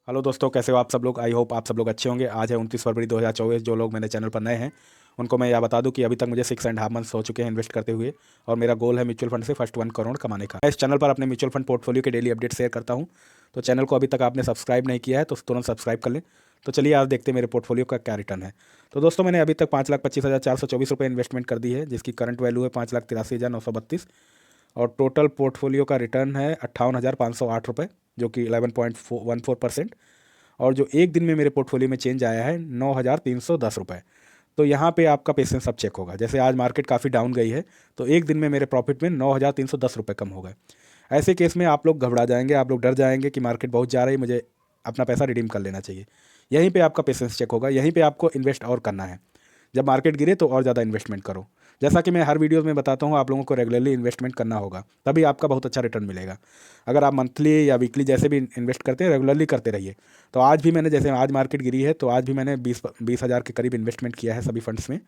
Hello दोस्तों, कैसे हो आप सब लोग। आई होप आप सब लोग अच्छे होंगे। आज है 29 फरवरी 2024। जो लोग मेरे चैनल पर नए हैं उनको मैं यह बता दूं कि अभी तक मुझे 6.5 मंथ्स हो चुके हैं इन्वेस्ट करते हुए, और मेरा गोल है म्यूचुअल फंड से फर्स्ट 1 करोड़ कमाने का। मैं इस चैनल पर अपने म्यूचुअल फंड पोर्टफोलियो के डेली अपडेट शेयर करता हूं, तो चैनल को अभी तक आपने सब्सक्राइब नहीं किया है तो तुरंत सब्सक्राइब कर लें। तो चलिए आज देखते हैं मेरे पोर्टफोलियो का क्या रिटर्न है। तो दोस्तों, मैंने अभी तक 5,25,424 रुपये इन्वेस्टमेंट कर दी है, जिसकी करंट वैल्यू है 5,83,932, और टोटल पोर्टफोलियो का रिटर्न है 58,508 रुपये, जो कि 11.14%। और जो एक दिन में मेरे पोर्टफोलियो में चेंज आया है 9,310 रुपये। तो यहाँ पे आपका पेशेंस सब चेक होगा। जैसे आज मार्केट काफ़ी डाउन गई है, तो एक दिन में मेरे प्रॉफिट में 9,310 रुपये कम हो गए। ऐसे केस में आप लोग घबरा जाएंगे, आप लोग डर जाएंगे कि मार्केट बहुत जा रही है, मुझे अपना पैसा रिडीम कर लेना चाहिए। यहीं पे आपका पेशेंस चेक होगा, यहीं पे आपको इन्वेस्ट और करना है। जब मार्केट गिरे तो और ज़्यादा इन्वेस्टमेंट करो। जैसा कि मैं हर वीडियो में बताता हूँ, आप लोगों को रेगुलरली इन्वेस्टमेंट करना होगा, तभी आपका बहुत अच्छा रिटर्न मिलेगा। अगर आप मंथली या वीकली जैसे भी इन्वेस्ट करते हैं, रेगुलरली करते रहिए। तो आज भी मैंने, जैसे आज मार्केट गिरी है, तो आज भी मैंने 20 हज़ार के करीब इन्वेस्टमेंट किया है सभी फंड्स में।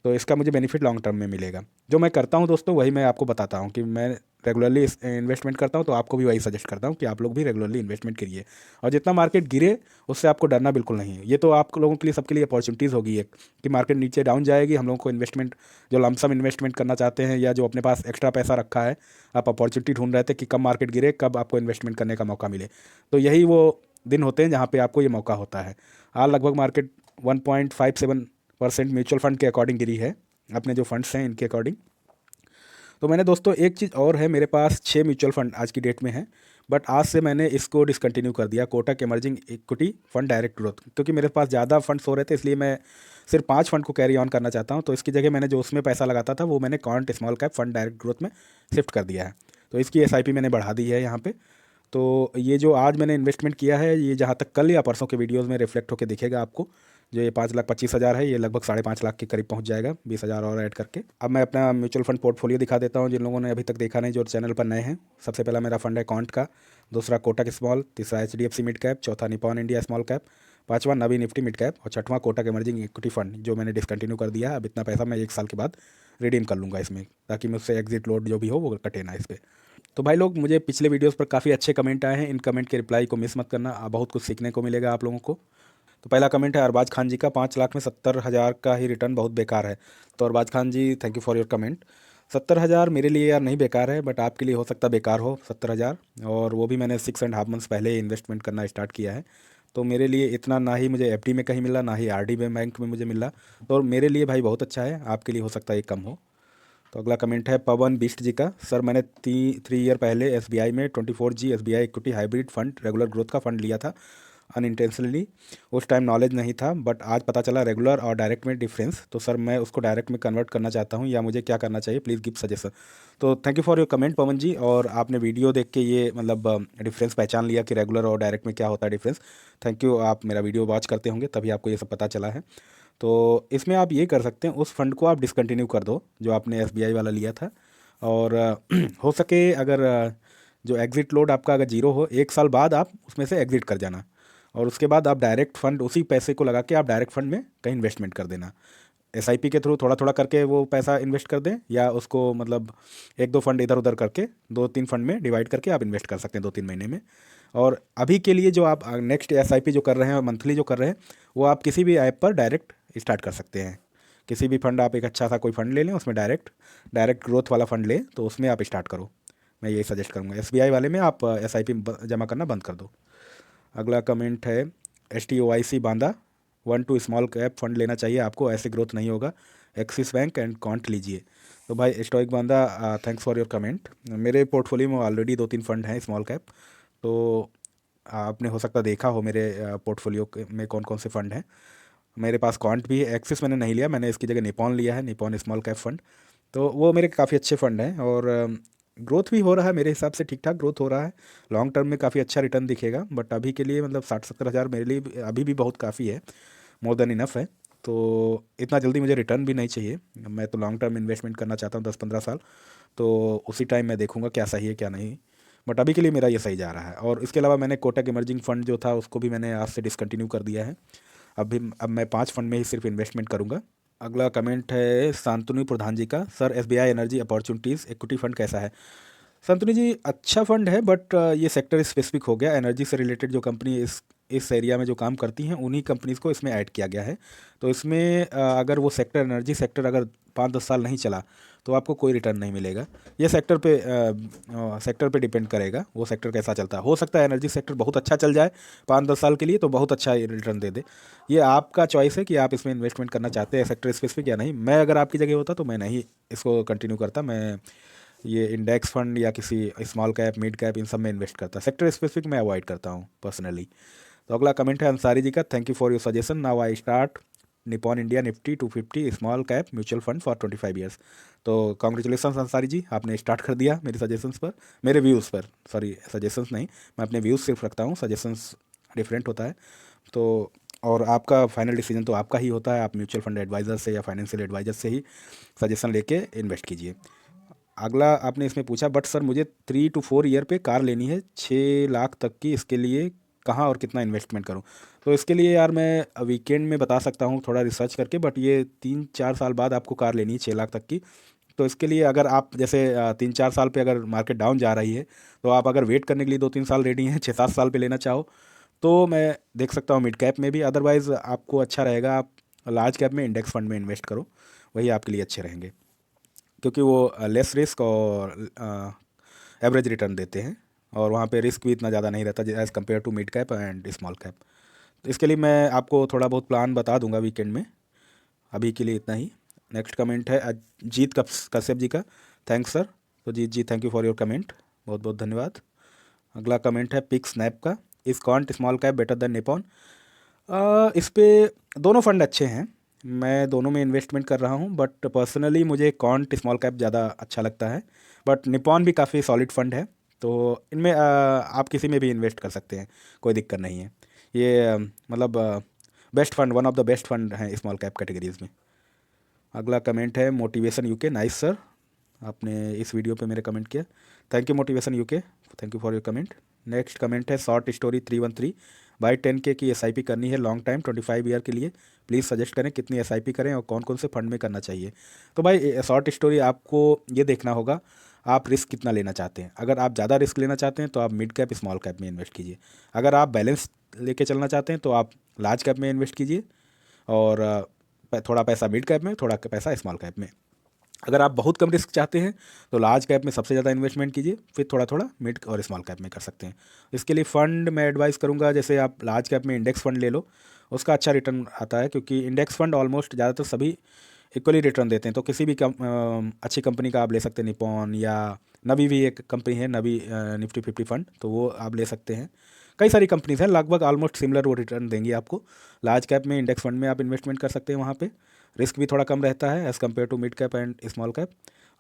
तो इसका मुझे बेनिफिट लॉन्ग टर्म में मिलेगा। जो मैं करता हूँ दोस्तों, वही मैं आपको बताता हूँ कि मैं रेगुलरली इन्वेस्टमेंट करता हूँ, तो आपको भी वही सजेस्ट करता हूँ कि आप लोग भी रेगुलरली इन्वेस्टमेंट करिए। और जितना मार्केट गिरे उससे आपको डरना बिल्कुल नहीं है। ये तो आप लोगों के लिए, सबके लिए अपॉर्चुनिटीज़ होगी एक, कि मार्केट नीचे डाउन जाएगी, हम लोगों को इन्वेस्टमेंट, जो लमसम इन्वेस्टमेंट करना चाहते हैं या जो अपने पास एक्स्ट्रा पैसा रखा है, आप अपॉर्चुनिटी ढूंढ रहे थे कि कब मार्केट गिरे, कब आपको इन्वेस्टमेंट करने का मौका मिले। तो यही वो दिन होते हैं जहाँ पे आपको ये मौका होता है। आज लगभग मार्केट 1.57% म्यूचुअल फंड के अकॉर्डिंग गिरी है, अपने जो फंड्स हैं इनके अकॉर्डिंग। तो मैंने दोस्तों एक चीज़ और है, मेरे पास 6 म्यूचुअल फंड आज की डेट में है, बट आज से मैंने इसको डिसकंटिन्यू कर दिया, Kotak emerging equity fund direct growth, क्योंकि मेरे पास ज़्यादा फंड्स हो रहे थे, इसलिए मैं सिर्फ 5 फंड को कैरी ऑन करना चाहता हूँ। तो इसकी जगह मैंने जो उसमें पैसा लगाता था, वो मैंने can't small cap fund direct growth में शिफ्ट कर दिया है। तो इसकी एसआईपी मैंने बढ़ा दी है यहाँ पे। तो ये जो आज मैंने इन्वेस्टमेंट किया है, ये जहाँ तक कल या परसों के वीडियोज़ में रिफ्लेक्ट होकर दिखेगा आपको। जो ये 5,25,000 है, ये लगभग 5.5 लाख के करीब पहुंच जाएगा, 20,000 और ऐड करके। अब मैं अपना म्यूचुअल फंड पोर्टफोलियो दिखा देता हूं, जिन लोगों ने अभी तक देखा नहीं, जो चैनल पर नए हैं। सबसे पहला मेरा फंड है कॉन्ट का, दूसरा कोटक स्मॉल, तीसरा HDFC मिड कैप, चौथा निपॉन इंडिया स्मॉल कैप, पाँचवा नवी निफ्टी मिड कैप, और छठवां कोटक इमर्जिंग इक्विटी फंड, जो मैंने डिसकंटिन्यू कर दिया है। अब इतना पैसा मैं 1 साल के बाद रिडीम कर लूँगा इसमें, ताकि मुझसे एग्जिट लोड जो भी हो वो कटे ना इस पर। तो भाई लोग, मुझे पिछले वीडियोस पर काफ़ी अच्छे कमेंट आए हैं, इन कमेंट के रिप्लाई को मिस मत करना, बहुत कुछ सीखने को मिलेगा आप लोगों को। तो पहला कमेंट है अरबाज खान जी का, 5 लाख में 70,000 का ही रिटर्न बहुत बेकार है। तो Arbaaz Khan ji, thank you for your comment. 70,000 मेरे लिए यार नहीं बेकार है, बट आपके लिए हो सकता है बेकार हो 70,000। और वो भी मैंने 6.5 मंथ्स पहले इन्वेस्टमेंट करना स्टार्ट किया है। तो मेरे लिए इतना ना ही मुझे एफडी में कहीं मिला, ना ही आरडी में बैंक में मुझे मिला। तो मेरे लिए भाई बहुत अच्छा है, आपके लिए हो सकता है ये कम हो। तो अगला कमेंट है पवन बिष्ट जी का, सर मैंने 3 ईयर पहले एसबीआई में 24G SBI equity hybrid fund regular growth का फंड लिया था अनइंटेंशनली। उस टाइम नॉलेज नहीं था, बट आज पता चला रेगुलर और डायरेक्ट में डिफरेंस। तो सर मैं उसको डायरेक्ट में कन्वर्ट करना चाहता हूँ, या मुझे क्या करना चाहिए, प्लीज़ गिव सजेशन। तो thank you for your comment Pawan ji, और आपने वीडियो देख के ये मतलब डिफरेंस पहचान लिया कि रेगुलर और डायरेक्ट में क्या होता है डिफरेंस। थैंक यू, आप मेरा वीडियो वॉच करते होंगे तभी आपको ये सब पता चला है। तो इसमें आप ये कर सकते हैं, उस फंड को आप डिसकंटिन्यू कर दो जो आपने एसबीआई वाला लिया था। और हो सके अगर जो एग्ज़िट लोड आपका अगर जीरो हो, 1 साल बाद आप उसमें से एग्ज़िट कर जाना, और उसके बाद आप डायरेक्ट फंड, उसी पैसे को लगा के आप डायरेक्ट फंड में कहीं इन्वेस्टमेंट कर देना। एसआईपी के थ्रू थोड़ा थोड़ा करके वो पैसा इन्वेस्ट कर दें, या उसको मतलब 1-2 फंड इधर उधर करके 2-3 फंड में डिवाइड करके आप इन्वेस्ट कर सकते हैं 2-3 महीने में। और अभी के लिए जो आप नेक्स्ट एसआईपी जो कर रहे हैं, मंथली जो कर रहे हैं, वो आप किसी भी ऐप पर डायरेक्ट स्टार्ट कर सकते हैं। किसी भी फंड, आप एक अच्छा सा कोई फंड ले लें, उसमें डायरेक्ट डायरेक्ट ग्रोथ वाला फंड लें, तो उसमें आप स्टार्ट करो। मैं यही सजेस्ट करूँगा, एसबीआई वाले में आप एसआईपी जमा करना बंद कर दो। अगला कमेंट है STOIC Banda, 1-2 small cap fund लेना चाहिए आपको, ऐसे ग्रोथ नहीं होगा, एक्सिस बैंक एंड कॉन्ट लीजिए। तो भाई stoic Banda, thanks for your comment. मेरे पोर्टफोलियो में ऑलरेडी 2-3 फंड हैं स्मॉल कैप। तो आपने हो सकता देखा हो मेरे पोर्टफोलियो में कौन कौन से फंड हैं। मेरे पास कॉन्ट भी है, एक्सिस मैंने नहीं लिया, मैंने इसकी जगह निपॉन लिया है, निपॉन स्मॉल कैप फंड। तो वो मेरे काफ़ी अच्छे फंड हैं, और ग्रोथ भी हो रहा है मेरे हिसाब से, ठीक ठाक ग्रोथ हो रहा है। लॉन्ग टर्म में काफ़ी अच्छा रिटर्न दिखेगा, बट अभी के लिए मतलब 60-70 हज़ार मेरे लिए अभी भी बहुत काफ़ी है, मोर देन इनफ है। तो इतना जल्दी मुझे रिटर्न भी नहीं चाहिए, मैं तो लॉन्ग टर्म इन्वेस्टमेंट करना चाहता हूँ 10-15 साल। तो उसी टाइम मैं देखूंगा क्या सही है क्या नहीं, बट अभी के लिए मेरा ये सही जा रहा है। और इसके अलावा मैंने कोटक इमर्जिंग फंड जो था उसको भी मैंने आज से डिसकंटिन्यू कर दिया है। अब मैं 5 फंड में ही सिर्फ इन्वेस्टमेंट करूँगा। अगला कमेंट है शांतनु प्रधान जी का, sir SBI energy opportunities equity fund कैसा है। शांतनु जी, अच्छा फंड है, बट ये सेक्टर स्पेसिफिक हो गया, एनर्जी से रिलेटेड जो कंपनी इस इस एरिया में जो काम करती हैं उन्हीं कंपनीज़ को इसमें ऐड किया गया है। तो इसमें अगर वो सेक्टर एनर्जी सेक्टर अगर 5-10 साल नहीं चला तो आपको कोई रिटर्न नहीं मिलेगा। ये सेक्टर पे डिपेंड करेगा वो सेक्टर कैसा चलता है। हो सकता है एनर्जी सेक्टर बहुत अच्छा चल जाए 5-10 साल के लिए तो बहुत अच्छा रिटर्न दे दे। ये आपका चॉइस है कि आप इसमें इन्वेस्टमेंट करना चाहते हैं सेक्टर स्पेसिफिक या नहीं। मैं अगर आपकी जगह होता तो मैं नहीं इसको कंटिन्यू करता। मैं ये इंडेक्स फंड या किसी स्मॉल कैप मिड कैप इन सब में इन्वेस्ट करता। सेक्टर स्पेसिफिक मैं अवॉइड करता हूँ पर्सनली। तो अगला कमेंट है अंसारी जी का, thank you for your suggestion, now I start Nippon India Nifty 250 small cap mutual fund for 25 years. तो कॉन्ग्रेचुलेसन अंसारी जी, आपने स्टार्ट कर दिया मेरे सजेशंस पर, मेरे व्यूज़ पर। सॉरी, सजेशंस नहीं, मैं अपने व्यूज़ सिर्फ रखता हूँ, सजेशंस डिफरेंट होता है। तो और आपका फाइनल डिसीजन तो आपका ही होता है। आप म्यूचुअल फंड एडवाइज़र से या फाइनेंशियल एडवाइज़र से ही सजेशन लेके इन्वेस्ट कीजिए। अगला आपने इसमें पूछा, बट सर मुझे 3 to 4 ईयर पे कार लेनी है 6 लाख तक की, इसके लिए कहाँ और कितना इन्वेस्टमेंट करूँ? तो इसके लिए यार मैं वीकेंड में बता सकता हूँ थोड़ा रिसर्च करके, बट ये 3-4 साल बाद आपको कार लेनी है 6 लाख तक की। तो इसके लिए अगर आप जैसे 3-4 साल पे अगर मार्केट डाउन जा रही है तो आप अगर वेट करने के लिए 2-3 साल रेडी हैं, 6-7 साल पे लेना चाहो तो मैं देख सकता हूँ मिड कैप में भी। अदरवाइज़ आपको अच्छा रहेगा आप लार्ज कैप में इंडेक्स फंड में इन्वेस्ट करो, वही आपके लिए अच्छे रहेंगे क्योंकि वो लेस रिस्क और एवरेज रिटर्न देते हैं और वहाँ पे रिस्क भी इतना ज़्यादा नहीं रहता as compare to mid cap and small cap. तो इसके लिए मैं आपको थोड़ा बहुत प्लान बता दूंगा वीकेंड में। अभी के लिए इतना ही। नेक्स्ट कमेंट है जीत कश्यप जी का, थैंक्स सर। तो Jeet ji, thank you for your comment, बहुत बहुत धन्यवाद। अगला कमेंट है पिक स्नैप का, इस can't small cap better than Nippon. इस पे दोनों फंड अच्छे हैं, मैं दोनों में इन्वेस्टमेंट कर रहा हूँ, बट पर्सनली मुझे कॉन्ट स्मॉल कैप ज़्यादा अच्छा लगता है। बट निपॉन भी काफ़ी सॉलिड फंड है, तो इनमें आप किसी में भी इन्वेस्ट कर सकते हैं, कोई दिक्कत नहीं है। ये मतलब best fund, one of the best fund हैं स्मॉल कैप कैटेगरीज में। अगला कमेंट है मोटिवेशन यूके, नाइस सर, आपने इस वीडियो पे मेरे कमेंट किया, thank you motivation UK, thank you for your comment. Next comment है शॉर्ट स्टोरी 313, बाई 10K की SIP करनी है लॉन्ग टाइम 25 ईयर के लिए, प्लीज़ सजेस्ट करें कितनी SIP करें और कौन कौन से फंड में करना चाहिए। तो भाई शॉर्ट स्टोरी आपको ये देखना होगा आप रिस्क कितना लेना चाहते हैं। अगर आप ज़्यादा रिस्क लेना चाहते हैं तो आप मिड कैप स्मॉल कैप में इन्वेस्ट कीजिए। अगर आप बैलेंस लेके चलना चाहते हैं तो आप लार्ज कैप में इन्वेस्ट कीजिए और थोड़ा पैसा मिड कैप में, थोड़ा पैसा स्मॉल कैप में। अगर आप बहुत कम रिस्क चाहते हैं तो लार्ज कैप में सबसे ज़्यादा इन्वेस्टमेंट कीजिए, फिर थोड़ा थोड़ा मिड और स्मॉल कैप में कर सकते हैं। इसके लिए फ़ंड मैं एडवाइस करूंगा, जैसे आप लार्ज कैप में इंडेक्स फ़ंड ले लो, उसका अच्छा रिटर्न आता है क्योंकि इंडेक्स फ़ंड ऑलमोस्ट ज़्यादातर सभी इक्वली रिटर्न देते हैं। तो किसी भी अच्छी कंपनी का आप ले सकते हैं, निपॉन या नवी भी एक कंपनी है नवी निफ्टी 50 फंड, तो वो आप ले सकते हैं। कई सारी कंपनीज हैं, लगभग ऑलमोस्ट सिमिलर वो रिटर्न देंगी आपको। लार्ज कैप में इंडेक्स फंड में आप इन्वेस्टमेंट कर सकते हैं, वहाँ पे रिस्क भी थोड़ा कम रहता है as compare to mid cap and small cap.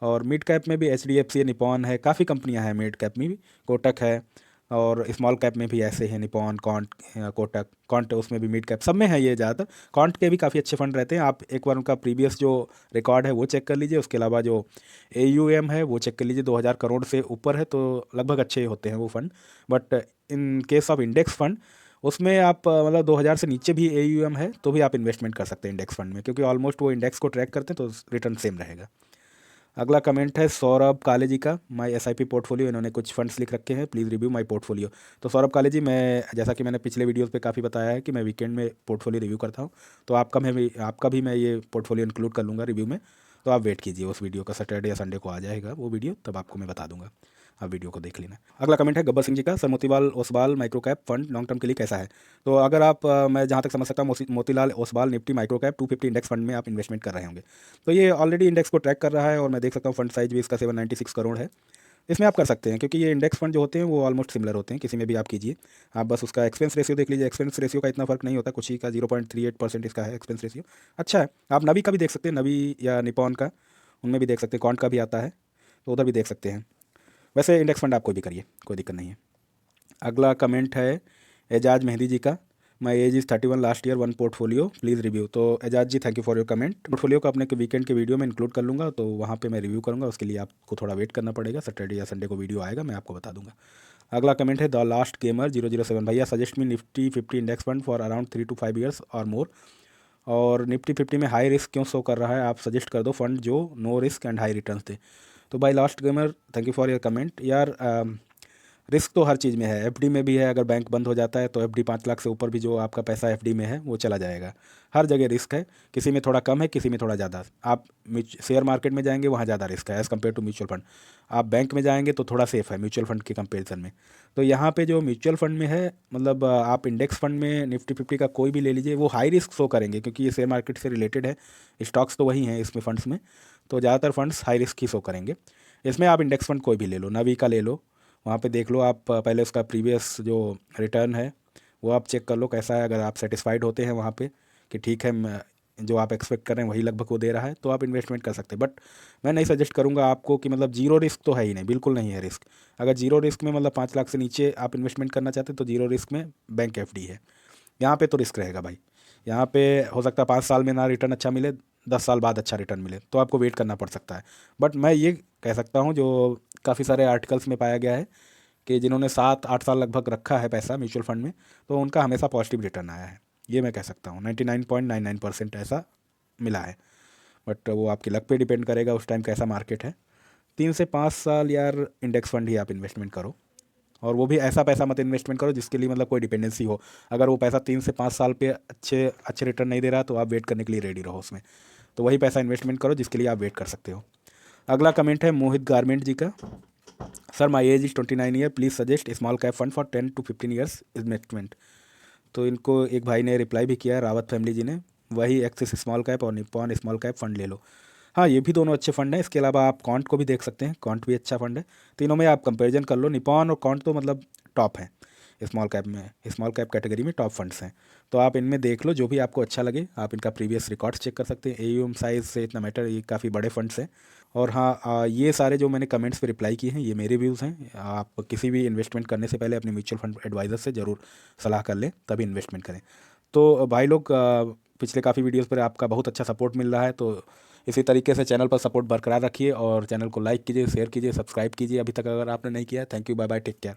और मिड कैप में भी HDFC निपॉन है, काफ़ी कंपनियां हैं मिड कैप में भी, कोटक है, और स्मॉल कैप में भी ऐसे हैं निपॉन, कोटक, कॉन्ट, उसमें भी मिड कैप सब में है ये ज़्यादातर। कॉन्ट के भी काफ़ी अच्छे फंड रहते हैं, आप एक बार उनका प्रीवियस जो रिकॉर्ड है वो चेक कर लीजिए। उसके अलावा जो AUM है वो चेक कर लीजिए, 2000 करोड़ से ऊपर है, तो लगभग अच्छे होते हैं वो fund. But in case of index fund उसमें आप मतलब 2000 से नीचे भी AUM है तो भी आप इन्वेस्टमेंट कर सकते हैं इंडेक्स फंड में, क्योंकि ऑलमोस्ट वो इंडेक्स को ट्रैक करते हैं तो रिटर्न सेम रहेगा। अगला कमेंट है सौरभ काले जी का, माय SIP पोर्टफोलियो, इन्होंने कुछ फंड्स लिख रखे हैं, प्लीज़ रिव्यू माय पोर्टफोलियो। तो सौरभ काले जी, मैं जैसा कि मैंने पिछले वीडियोस पे काफ़ी बताया है कि मैं वीकेंड में पोर्टफोलियो रिव्यू करता हूँ, तो आपका भी मैं ये पोर्टफोलियो इंक्लूड कर लूँगा रिव्यू में। तो आप वेट कीजिए उस वीडियो का, सैटरडे या संडे को आ जाएगा वो वीडियो, तब आपको मैं बता दूंगा, आप वीडियो को देख लेना। अगला कमेंट है गब्बर सिंह जी का, sir Motilal Oswal micro cap fund long term के लिए कैसा है? तो अगर आप मैं जहाँ तक समझ सकता हूँ Motilal Oswal Nifty micro cap 250 index fund में आप इन्वेस्टमेंट कर रहे होंगे, तो ये ऑलरेडी इंडेक्स को ट्रैक कर रहा है और मैं देख सकता हूँ फंड साइज भी इसका 796 करोड़ है। इसमें आप कर सकते हैं क्योंकि ये इंडेक्स फंड जो होते हैं वो ऑलमोस्ट सिमिलर होते हैं, किसी में भी आप कीजिए। आप बस उसका एक्सपेंस रेशियो देख लीजिए, एक्सपेंस रेशियो का इतना फर्क नहीं होता, कुछ ही का 0.38% इसका है एक्सपेंस रेशियो, अच्छा है। आप नवी का भी देख सकते हैं, नवी या निपॉन का, उनमें भी देख सकते हैं, कॉन्ट का भी आता है तो उधर भी देख सकते हैं। वैसे इंडेक्स फंड आप कोई भी करिए, कोई दिक्कत नहीं है। अगला कमेंट है एजाज मेहंदी जी का, my age is 31 last year one portfolio please review. तो Ejaz ji, thank you for your comment. Portfolio को अपने वीकेंड के वीडियो में इंक्लूड कर लूँगा, तो वहाँ पे मैं रिव्यू करूँगा, उसके लिए आपको थोड़ा वेट करना पड़ेगा, सैटरडे या संडे को वीडियो आएगा, मैं आपको बता दूंगा। अगला कमेंट है द लास्ट गेमर 007, भैया suggest me Nifty 50 index fund for around 3 to 5 years और मोर, और निफ्टी 50 में हाई रिस्क क्यों शो कर रहा है, आप सजेस्ट कर दो फंड जो no risk and high returns दे। तो by last gamer, thank you for your comment. यार रिस्क तो हर चीज़ में है, एफडी में भी है। अगर बैंक बंद हो जाता है तो एफडी 5 लाख से ऊपर भी जो आपका पैसा एफडी में है वो चला जाएगा। हर जगह रिस्क है, किसी में थोड़ा कम है, किसी में थोड़ा ज़्यादा। आप शेयर मार्केट में जाएंगे वहाँ ज़्यादा रिस्क है as compare to mutual fund. आप बैंक में जाएंगे तो थोड़ा सेफ है म्यूचुअल फंड के कंपेरिजन में। तो यहाँ पे जो म्यूचुअल फंड में है, मतलब आप इंडेक्स फंड में निफ्टी 50 का कोई भी ले लीजिए, वो हाई रिस्क शो करेंगे क्योंकि ये शेयर मार्केट से रिलेटेड है। स्टॉक्स तो वही हैं इसमें, फंड्स में तो ज़्यादातर फंड्स हाई रिस्क ही शो करेंगे। इसमें आप इंडेक्स फंड कोई भी ले लो, नवी का ले लो, वहाँ पे देख लो आप पहले उसका प्रीवियस जो रिटर्न है वो आप चेक कर लो कैसा है। अगर आप सेटिस्फाइड होते हैं वहाँ पे कि ठीक है जो आप एक्सपेक्ट कर रहे हैं वही लगभग वो दे रहा है, तो आप इन्वेस्टमेंट कर सकते हैं। बट मैं नहीं सजेस्ट करूँगा आपको कि मतलब जीरो रिस्क तो है ही नहीं, बिल्कुल नहीं है रिस्क। अगर जीरो रिस्क में मतलब 5 लाख से नीचे आप इन्वेस्टमेंट करना चाहते हैं तो जीरो रिस्क में बैंक एफडी है। यहाँ पे तो रिस्क रहेगा भाई। यहाँ पे हो सकता है 5 साल में ना रिटर्न अच्छा मिले, 10 साल बाद अच्छा रिटर्न मिले, तो आपको वेट करना पड़ सकता है। बट मैं ये कह सकता हूँ जो काफ़ी सारे आर्टिकल्स में पाया गया है कि जिन्होंने 7-8 साल लगभग रखा है पैसा म्यूचुअल फंड में, तो उनका हमेशा पॉजिटिव रिटर्न आया है। ये मैं कह सकता हूँ 99.99% ऐसा मिला है। बट वो आपकी लक पे डिपेंड करेगा उस टाइम कैसा मार्केट है। 3 से 5 साल यार इंडेक्स फंड ही आप इन्वेस्टमेंट करो, और वो भी ऐसा पैसा मत इन्वेस्टमेंट करो जिसके लिए मतलब कोई डिपेंडेंसी हो। अगर वो पैसा 3 से 5 साल पे अच्छे अच्छे रिटर्न नहीं दे रहा तो आप वेट करने के लिए रेडी रहो उसमें। तो वही पैसा इन्वेस्टमेंट करो जिसके लिए आप वेट कर सकते हो। अगला कमेंट है मोहित गारमेंट जी का। Sir my age is 29 year, please suggest small cap fund for 10 to 15 years investment. तो इनको एक भाई ने रिप्लाई भी किया है, रावत फैमिली जी ने, वही एक्सिस स्मॉल कैप और निप्पॉन स्मॉल कैप फंड ले लो। हाँ ये भी दोनों अच्छे फंड हैं। इसके अलावा आप कॉन्ट को भी देख सकते हैं, कॉन्ट भी अच्छा फंड है। तीनों में आप कंपैरिजन कर लो, निप्पॉन और कॉन्ट तो मतलब टॉप हैं स्मॉल कैप में, स्मॉल कैप कैटेगरी में टॉप फंड्स हैं। तो आप इनमें देख लो जो भी आपको अच्छा लगे। आप इनका प्रीवियस रिकॉर्ड्स चेक कर सकते हैं, एयूएम साइज से इतना मैटर, ये काफ़ी बड़े फंड्स हैं। और हाँ ये सारे जो मैंने कमेंट्स पे रिप्लाई किए हैं ये मेरे व्यूज़ हैं। आप किसी भी इन्वेस्टमेंट करने से पहले अपने म्यूचुअल फंड एडवाइज़र से ज़रूर सलाह कर लें तभी इन्वेस्टमेंट करें। तो भाई लोग पिछले काफ़ी वीडियोस पर आपका बहुत अच्छा सपोर्ट मिल रहा है, तो इसी तरीके से चैनल पर सपोर्ट बरकरार रखिए और चैनल को लाइक कीजिए, शेयर कीजिए, सब्सक्राइब कीजिए अभी तक अगर आपने नहीं किया। Thank you, bye bye, take care.